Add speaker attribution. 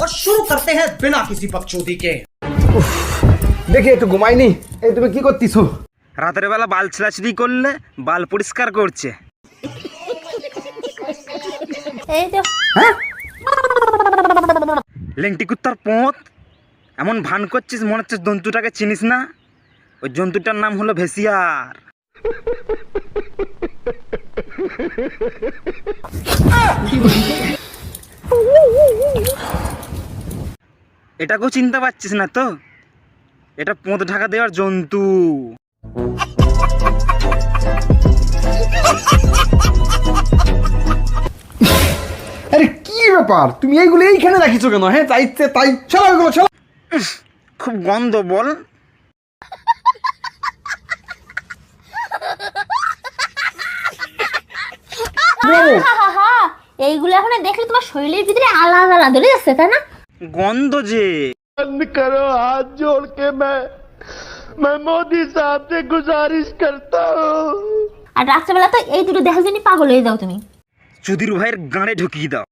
Speaker 1: और शुरू करते हैं बिना किसी बकचोदी के।
Speaker 2: দেখি একটু ঘুমাইনি। এই তুমি কি করতেছো?
Speaker 3: রাতের বেলা বাল ছিঁড়াছিঁড়ি করলে বাল পরিষ্কার করছে।
Speaker 4: এই তো
Speaker 2: হ্যাঁ
Speaker 3: লেংটি কুত্তার পোঁত এমন ভান করছিস মনে হচ্ছে জন্তুটাকে চিনিস না। ওই জন্তুটার নাম হলো ভেসিয়ার। এটাকেও চিনতে পারছিস না তো? এটা পোঁত ঢাকা দেওয়ার জন্তু।
Speaker 2: আরে কি ব্যাপার, তুমি এইগুলো এইখানে রাখিছো কেন? হ্যাঁ তাই ইচ্ছে তাই চলো এগুলো চলো।
Speaker 3: খুব গন্ধ বল।
Speaker 4: এইগুলো এখন দেখলে তোমার শরীরের ভিতরে আলাদা আলাদা ধরে যাচ্ছে, তাই না?
Speaker 3: গন্ধ যে।
Speaker 5: बंद करो, हाथ जोड़ के मैं मोदी साहब से गुजारिश करता हूँ।
Speaker 4: আর রাত্রেবেলা তো এই দুটো দেখার জন্য পাগল হয়ে যাও তুমি।
Speaker 3: চুদির ভাইয়ের গাঁড়ে ঢুকিয়ে দাও।